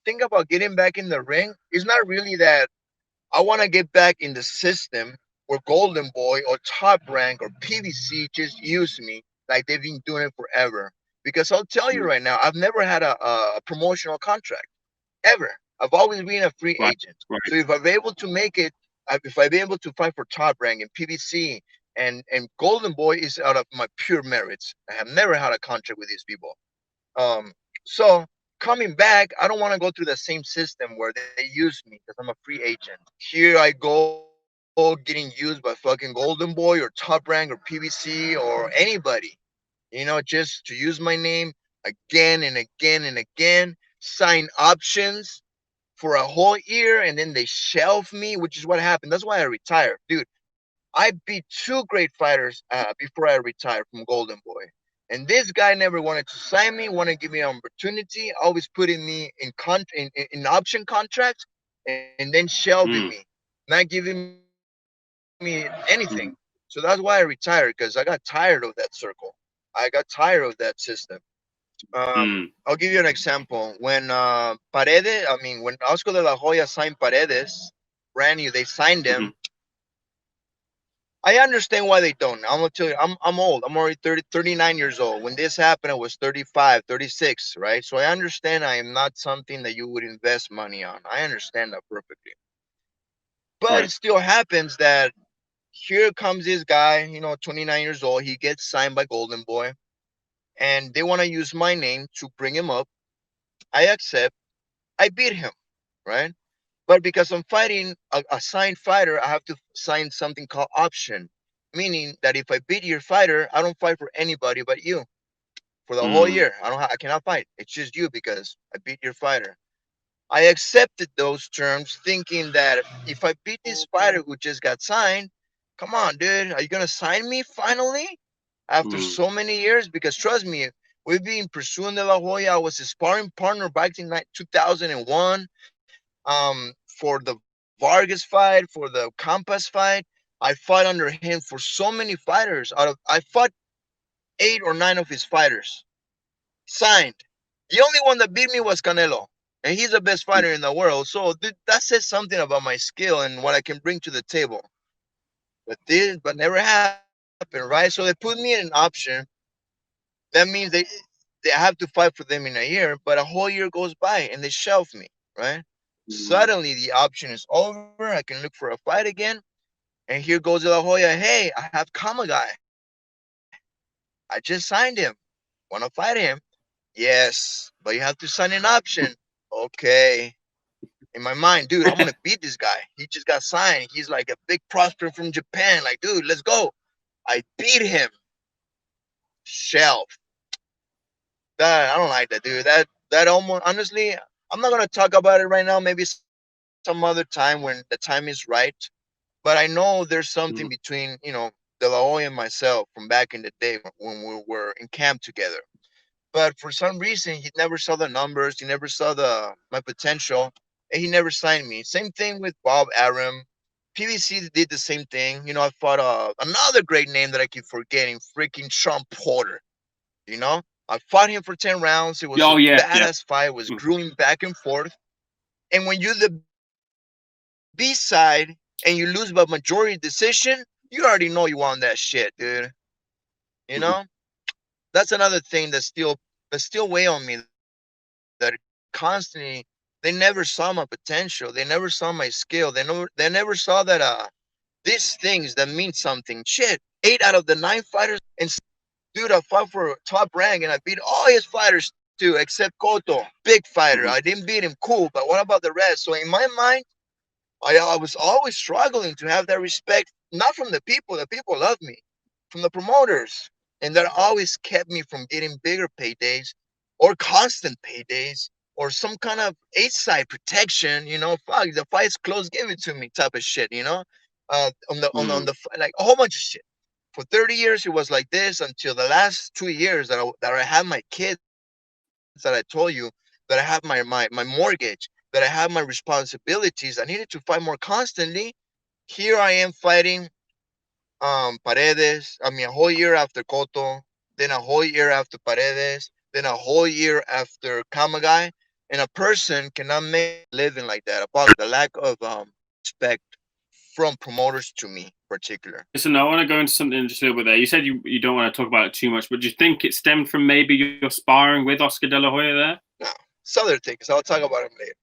think about getting back in the ring, it's not really that I want to get back in the system where Golden Boy or Top Rank or PBC just use me like they've been doing it forever. Because I'll tell you Mm. right now, I've never had a promotional contract ever. I've always been a free Right, agent. right. So if I'm able to make it, if I've been able to fight for Top Rank and PBC and Golden Boy is out of my pure merits. I have never had a contract with these people. Um, so coming back, I don't want to go through the same system where they use me because I'm a free agent. Here I go getting used by fucking Golden Boy or Top Rank or PBC or anybody, just to use my name again and again and again, sign options for a whole year and then they shelve me, which is what happened. That's why I retired. Dude, I beat two great fighters before I retired from Golden Boy. And this guy never wanted to sign me, wanted to give me an opportunity, always putting me in option contracts and then shelving me, Mm, not giving me anything. So that's why I mm, retired because I got tired of that circle. I got tired of that system. I'll mm, give you an example. When Paredes, when Oscar de la Hoya signed Paredes, brand new, they signed him. mhm, I understand why they don't. I'm gonna tell you, I'm old. I'm already 39 years old. When this happened, I was 35, 36, right? So I understand I am not something that you would invest money on. I understand that perfectly. But right. it still happens that here comes this guy, 29 years old. He gets signed by Golden Boy, and they want to use my name to bring him up. I accept. I beat him, right? But because I'm fighting a signed fighter, I have to sign something called option, meaning that if I beat your fighter, I don't fight for anybody but you for the whole Mm, year. I cannot fight. It's just you because I beat your fighter. I accepted those terms, thinking that if I beat this fighter who just got signed, come on, dude, are you gonna sign me finally after mm, so many years? Because trust me, we've been pursuing De La Hoya. I was his sparring partner back in 2001 for the Vargas fight, for the Campas fight. I fought under him for so many fighters. I fought 8 or 9 of his fighters. Signed. The only one that beat me was Canelo, and he's the best mm, fighter in the world. So that says something about my skill and what I can bring to the table. But never happened, right? So they put me in an option. That means they have to fight for them in a year, but a whole year goes by and they shelve me, right? mm, Suddenly the option is over. I can look for a fight again. And here goes De La Hoya. Hey, I have Kama guy. I just signed him. Want to fight him? Yes, but you have to sign an option. Okay. In my mind, dude, I'm gonna beat this guy. He just got signed. He's like a big prospect from Japan. Like, dude, let's go. I beat him. Shelf. That I don't like that, dude. That almost honestly, I'm not gonna talk about it right now. Maybe some other time when the time is right. But I know there's something mm, between De La Hoya and myself from back in the day when we were in camp together. But for some reason, he never saw the numbers. He never saw the my potential, and he never signed me. Same thing with Bob Arum. PVC did the same thing. I fought another great name that I keep forgetting, freaking Sean Porter. I fought him for 10 rounds. It was oh a yeah, yeah. badass fight. It was Mm, grueling back and forth. And when you're the B side and you lose by majority decision, you already know you won that shit, dude. You know? mhm, That's another thing that still weigh on me that constantly they never saw my potential. They never saw my skill. They never saw that these things that mean something. Shit. 8 out of the 9 fighters I beat. Dude, I fought for top rank and I beat all his fighters too, except Cotto. Big fighter. I didn't mhm, beat him. Cool. But what about the rest? So in my mind, I was always struggling to have that respect, not from the people. The people love me, from the promoters. And that always kept me from getting bigger paydays or constant paydays or some kind of A-side protection. Fuck, the fight's close, give it to me type of shit, on mm, the, like a whole bunch of shit. For 30 years, it was like this until the last 2 years that I had my kids that I told you, that I have my mortgage, that I have my responsibilities. I needed to fight more constantly. Here I am fighting Paredes. I mean, a whole year after Cotto, then a whole year after Paredes, then a whole year after Kamagai. and a person cannot make a living like that. About the lack of respect from promoters to me, in particular. Listen, I want to go into something just a little bit there. You said you don't want to talk about it too much, but do you think it stemmed from maybe your sparring with Oscar De La Hoya there? No, it's other things. I'll talk about them later.